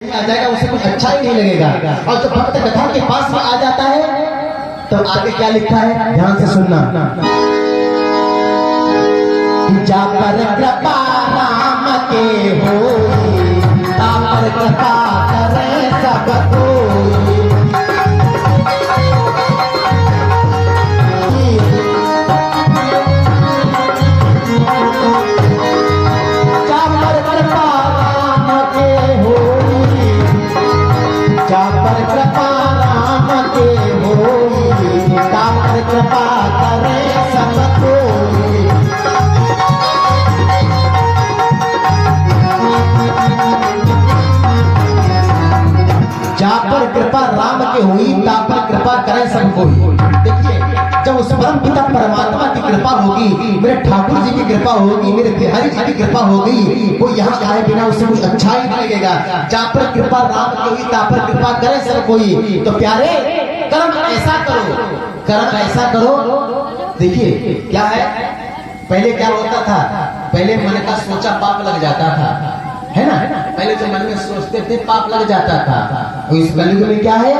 आ जाएगा उसे कुछ अच्छा ही नहीं लगेगा। और जब भक्त कथा के पास में आ जाता है तो आगे क्या लिखा है, ध्यान से सुनना। जा पर कृपा राम के होई, ता पर कृपा करे सब कोई। जा पर कृपा राम के होई, जा पर कृपा राम के होई, ता पर कृपा करे सब कोई। जा पर कृपा राम के हुई, ता पर कृपा करे सब कोई। देखिए, जब उस परम पिता परमात्मा की कृपा होगी, मेरे ठाकुर जी की कृपा होगी, मेरे बिहारी जी की कृपा होगी, वो यहाँ आए बिना उसे कुछ अच्छा ही नहीं लगेगा। जा पर कृपा राम की हुई, ता पर कृपा करे सब कोई। तो प्यारे, कर्म ऐसा करो, कर्म ऐसा करो। देखिए क्या है, पहले क्या होता था, पहले मन का सोचा पाप लग जाता था, है ना। पहले जो मन में सोचते थे पाप लग जाता था। और इस कलयुग में क्या है,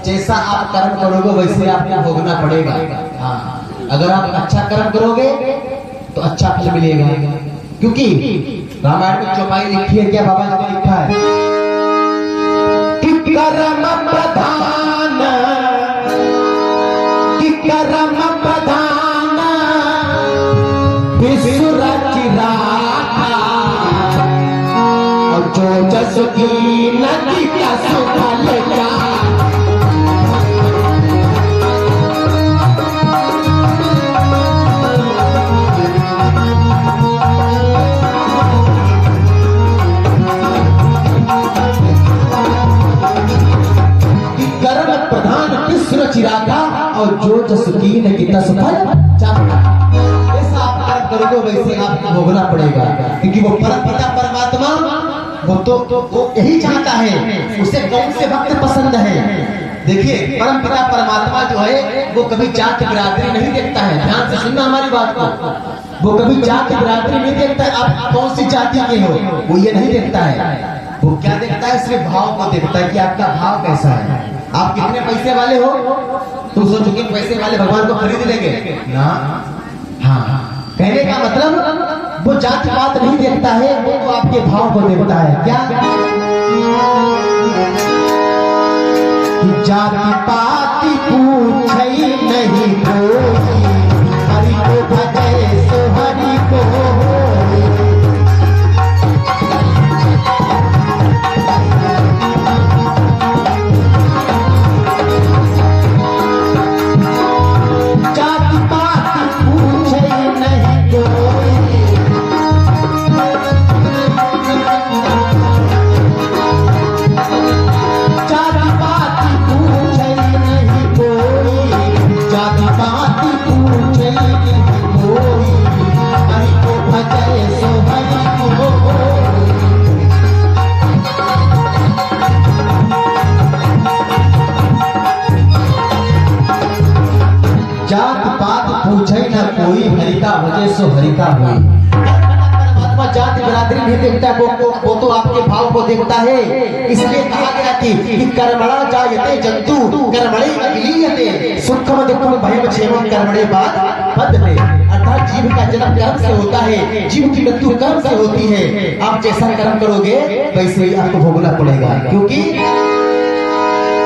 जैसा आप कर्म करोगे वैसे आपको भोगना पड़ेगा। हाँ, अगर आप अच्छा कर्म करोगे तो अच्छा फल मिलेगा। क्योंकि रामायण में चौपाई लिखी है, क्या बाबा जी ने लिखा है कि कर्म प्रधान, कि कर्म प्रधान विसुर चिरागा, और जो जस की नदी का सुफल जा। कर्म प्रधान विसुर चिरागा, और जो जस की नदी का सुफल जा। ऐसा आप कर्म करोगे वैसे आपको भोगना पड़ेगा। क्योंकि वो परम पिता परमात्मा वो यही चाहता है, उसे कौन से भक्त पसंद है। देखिए, परम पिता परमात्मा जो है वो कभी जाति बिरादरी नहीं देखता है। ध्यान से सुनना हमारी बात को। वो कभी जाति बिरादरी नहीं देखता है, आप कौन सी जाति के हो, वो ये नहीं देखता है। वो क्या देखता है, सिर्फ भाव को देखता है कि आपका भाव कैसा है। आप कितने पैसे वाले हो, तुम सोचो कि पैसे वाले भगवान को खरीद लेंगे ना। हाँ, कहने का मतलब वो जाति पात नहीं देखता है, वो तो आपके भाव को देखता है। क्या जाति पाति पूछे नहीं कोई, हरि को भजे सो हरि को होई। जाति पाति पूछे नहीं कोई, जाति पाति पूछे नहीं कोई, जाति पाति पूछे नहीं कोई, हरि को भजे सो हरि को होई। जात पात पूछे न कोई, हरि का भजे सो हरि का होई। परमात्मा जाति बिरादरी नहीं देखता, वो तो आपके भाव को देखता है। इसलिए कहा गया कि कर्मणा जायते जंतु कर्मणे अभिलीयते, सुखम दुखम भयम क्षेमम कर्मणे बाद बद्धते। अर्थात जीव का जन्म कर्म से होता है, जीव की मृत्यु कर्म से होती है। आप जैसा कर्म करोगे वैसे ही आपको भोगना पड़ेगा। क्योंकि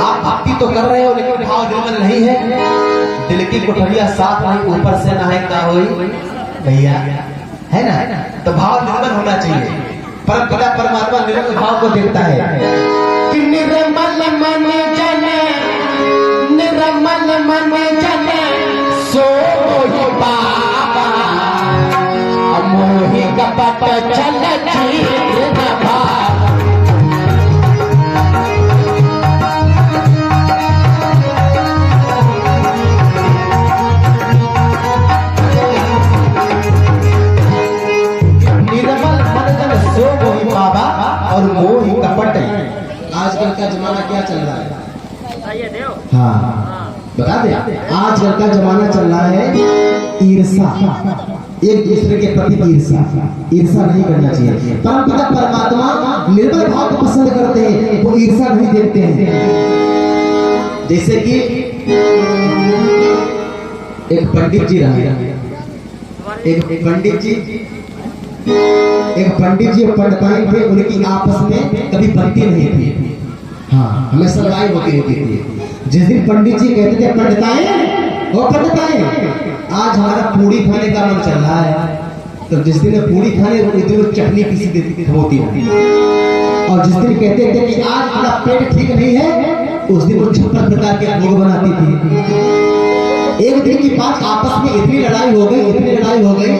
आप भक्ति तो कर रहे हो लेकिन भाव निर्मल नहीं है। दिल की कोठरिया साफ नहीं, ऊपर से ना है का होई भैया, है ना। तो भाव निर्मल होना चाहिए। परम पिता परमात्मा निर्मल भाव को देखता है कि निर्मल मन जन, निर्मल मन जन सो मोहि बाबा, मोहि कपट चल चीर न भावा। और मोह कपट। आजकल का जमाना क्या चल रहा है, हाँ बता दे। आजकल का जमाना चल रहा है ईर्षा। एक दूसरे के प्रति ईर्षा नहीं करना चाहिए। परमपिता परमात्मा निर्मल भाव को पसंद करते हैं, वो ईर्षा नहीं देखते हैं। जैसे कि एक पंडित जी रहे, एक पंडित जी पंडिताई थे, उनकी आपस में कभी बनती नहीं थी। हाँ, हमेशा लड़ाई होती थी। जिस दिन पंडित जी कहते थे पंडिताई आज हमारा पूड़ी खाने का मन चल रहा है, तो जिस दिन पूड़ी खाने उस दिन चटनी किसी दिन होती है। और जिस दिन कहते थे कि आज हमारा पेट ठीक नहीं है, उस दिन वो 56 प्रकार के भोग बनाती थी। एक दिन की बात, आपस में इतनी लड़ाई हो गई,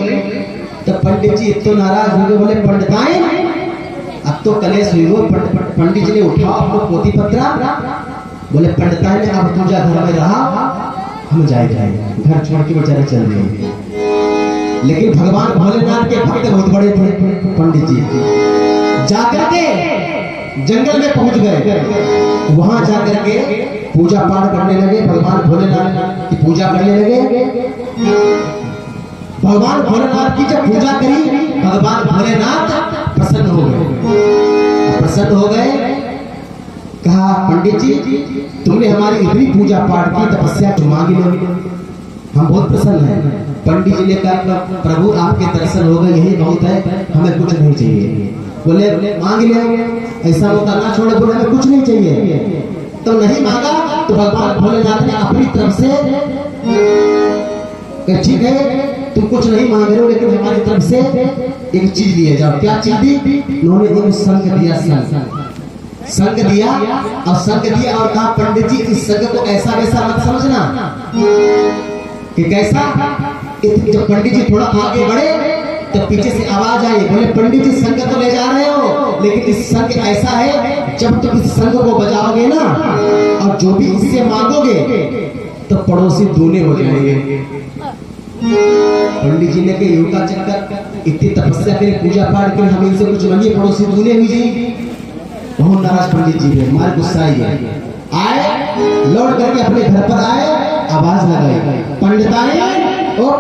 तो पंडित जी इतना नाराज हो गए, बोले पंडिताई अब तो कलेश हुई हो। पंडित जी ने उठा अपना पोती पत्रा, बोले पंडिताई ने अब पूजा घर में रहा, हम जाए घर छोड़ के बेचारे चल गए। लेकिन भगवान भोलेनाथ के भक्त बहुत बड़े थे। पंडित जी जाकर के जंगल में पहुंच गए, वहां जाकर के पूजा पाठ करने लगे, भगवान भोलेनाथ की पूजा करने लगे। भगवान भोलेनाथ की जब पूजा करी, भगवान भोलेनाथ प्रसन्न हो गए। कहा पंडित जी तुमने हमारी इतनी पूजा पाठ की, तपस्या तो मांगी लो, हम बहुत प्रसन्न हैं। पंडित जी ने कहा प्रभु आपके दर्शन हो गए, यही बहुत है, हमें कुछ नहीं चाहिए। बोले मांग ले, ऐसा होता ना छोड़े, बोले हमें कुछ नहीं चाहिए। तो नहीं मांगा तो भगवान भोलेनाथ ने अपनी तरफ से ठीक है तुम कुछ नहीं मांग रहे हो, लेकिन हमारी तरफ से एक चीज लिए जाओ। क्या चीज दी? उन्होंने एक संग दिया, संग दिया और कहा पंडित जी इस संग को ऐसा वैसा मत समझना कि कैसा। जब पंडित जी थोड़ा आगे बढ़े तो पीछे से आवाज आई, बोले पंडित जी संग तो ले जा रहे हो, लेकिन इस संग ऐसा है जब तुम इस संग को बजाओगे ना और जो भी इससे मांगोगे तो पड़ोसी दूने हो जाएंगे। पंडित जी ने कहा योग का चक्कर, इतनी तपस्या करें, पूजा पाठ करें, हम इनसे कुछ मांगिए, पड़ोसी दूने हुई जाएंगी। बहुत नाराज पंडित जी थे, मार गुस्सा आए, लौट करके अपने घर पर आए, आवाज लगाई पंडिताई, ओ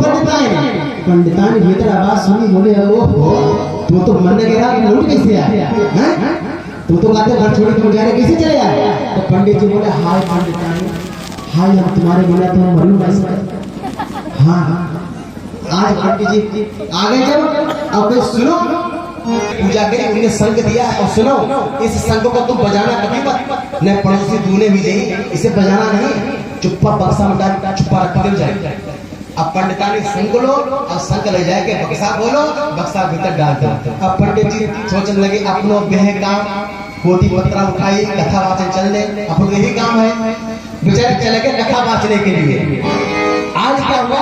पंडिताई भीतर आवाज सुनी, बोले ओ तू तो मन गिरा लौट कैसे आया, तू तो कहते घर छोड़ के जा रहे, कैसे चले आए? तो पंडित जी बोले हाय पंडिताई, हाय हम तुम्हारे बिना तो हम मरूं नहीं सकते। हाँ आज पंडित जी आ गए जब, अब सुनो पूजा करी, उन्हें संग दिया और सुनो इस संग को तुम बजाना कभी मत, न पड़ोसी दूने भी जाए, इसे बजाना नहीं, चुप्पा बक्सा में डाल चुप्पा रख दे जाए। अब पंडिता ने संग लो और संग ले जाके बक्सा बोलो, बक्सा भीतर डाल दो। अब पंडित जी सोचने लगे अपनो बेह काम, पोती पत्रा उठाई, कथा वाचन चलने, अपन यही काम है। बेचारे चले गए कथा वाचने के लिए। आज क्या हुआ,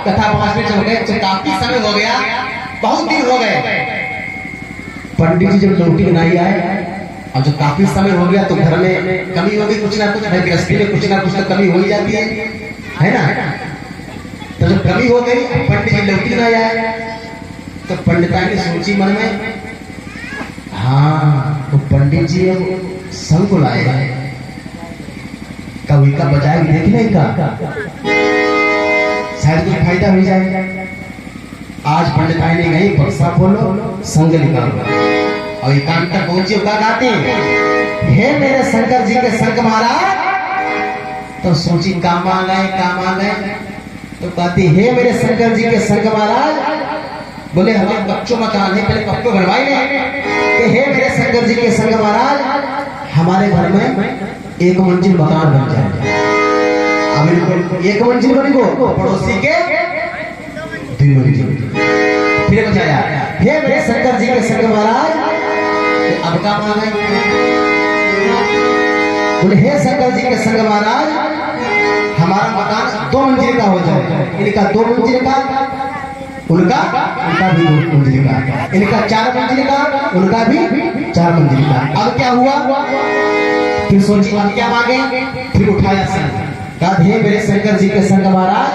कथा वाचने चल गए, काफी समय हो गया, बहुत दिन हो गए। पंडित जी जब लौटी नहीं आए और जब काफी समय हो गया तो घर में कमी हो गई, कुछ ना कुछ गृहस्थी में कुछ ना कुछ तो कमी हो ही जाती है ना। तो जब कमी हो गई, पंडित जी लौटी नहीं आए, तो पंडिता ने सोची मन में, हाँ तो पंडित जी संग को लाए कवि का बजाय देखने का, शायद कुछ फायदा हो जाए। आज पंडिताई ने गई, बक्सा खोलो, संग निकालो और एकांत तक पहुंचे, गाते हे मेरे शंकर जी के संग महाराज। तो सोची काम आ गए, तो कहती हे मेरे शंकर जी के संग महाराज। बोले हमें बच्चों मकान है, पहले पक्को बनवाई कि हे मेरे शंकर जी के संग महाराज हमारे घर में एक मंजिल मकान बन जाए। अब एक मंजिल बनी को पड़ोसी के फिर बचाया, हे मेरे शंकर जी के संग महाराज। अब का मांगे, बोले हे शंकर जी के संग महाराज हमारा मकान 2 मंजिल का हो जाए। इनका 2 मंजिल का, उनका भी 2 मंजिल का, इनका 4 मंजिल का, उनका भी 4 मंजिल का। अब क्या हुआ, फिर सोची अब क्या मांगे, फिर उठाया संग, कहा हे मेरे शंकर जी के संग महाराज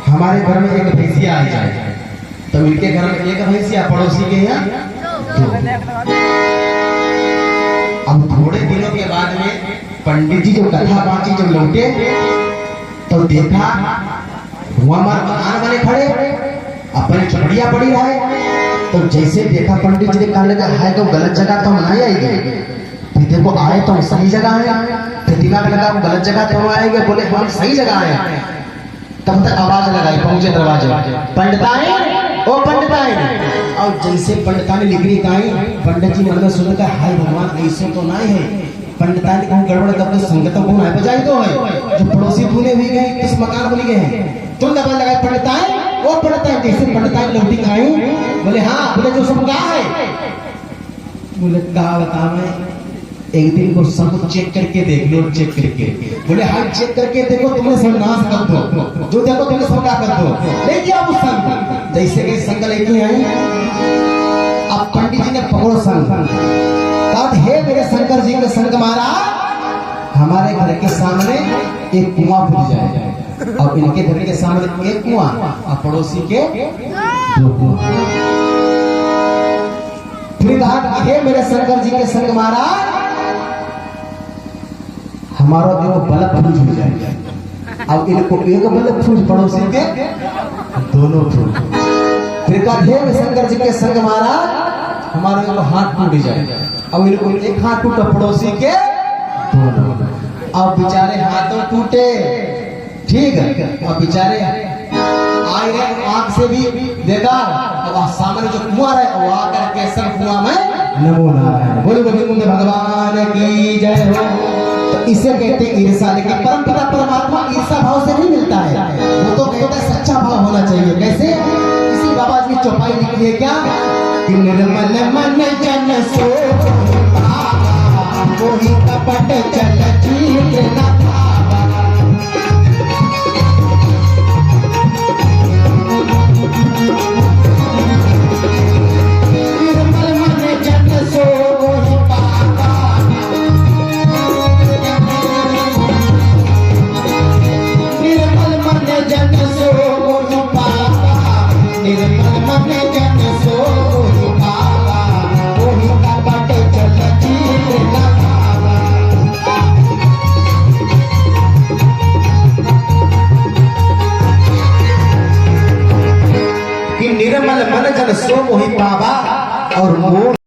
हमारे घर में एक भैंसिया आ जाए। तो इनके घर में एक भैंसिया, पड़ोसी के यहाँ 2। अब थोड़े दिनों के बाद में पंडित जी जो कथा बाची जब लौटे तो देखा वहां मकान बने खड़े, अपनी चपड़िया पड़ी है। तो जैसे देखा पंडित जी ने कहने लगा है तो गलत जगह तो हम नहीं आएंगे, फिर देखो आए तो सही जगह है, फिर दिमाग लगा वो गलत जगह तो हम आएंगे, बोले हम सही जगह आए। तब तक आवाज लगाई, पहुंचे दरवाजे, पंडिताइन ओ पंडिताइन। और जैसे पंडिताइन लिखनी काई, पंडित जी मन में सोचता हाय भगवान ऐसे तो नहीं है, पंडिताइन कहूं गड़बड़ करके संगत को है बजाई तो है जो पड़ोसी भूले हुए गए किस मकान भूल गए हैं। तुम दबा लगाए पंडिताइन ओ पंडिताइन। जैसे पंडिताइन लौटी काई, बोले हाँ, बोले जो सब कहा है, बोले कहा बता मैं एक दिन को सब चेक करके देख लो, चेक करके। बोले हाँ चेक करके देखो, तुमने सब नाश कर दो, जो देखो तुमने सब क्या कर दो, लेके आओ संग। जैसे कि संग लेके आई, अब पंडित जी ने पकड़ो संग, कहा हे मेरे शंकर जी के संग महाराज, हमारे घर के सामने एक कुआं खुल जाए, और इनके घर के सामने एक कुआं और पड़ोसी के दो कुआं। फिर कहा हे मेरे शंकर जी के संग महाराज, हमारा देखो बल्ब फूज हो जाएगा, अब इनको एक बल्ब फूज पड़ोसी के दोनों फूज। फिर कहा हे शंकर जी के संग महाराज, हमारा एक हाथ टूट जाएगा, अब इनको एक हाथ टूटा पड़ोसी के दोनों। अब बेचारे हाथों टूटे, ठीक है, अब बेचारे आए रहे आंख से भी देखा, अब सामने जो कुआं है वो आकर के सब कुआं में नमो नारायण बोले गोविंद भगवान की जय हो। तो इसे कहते हैं ईर्षा, लेकिन परम पिता परमात्मा ईर्षा भाव से नहीं मिलता है, वो तो कहता है सच्चा भाव होना चाहिए। कैसे? इसी बाबा जी की चौपाई लिखी है क्या कि निर्मल मन जन सो कोई कपट चल चीत न भावा। निर्मल मन जन सो निर्मल मन जन सो मोहि पावा और मोह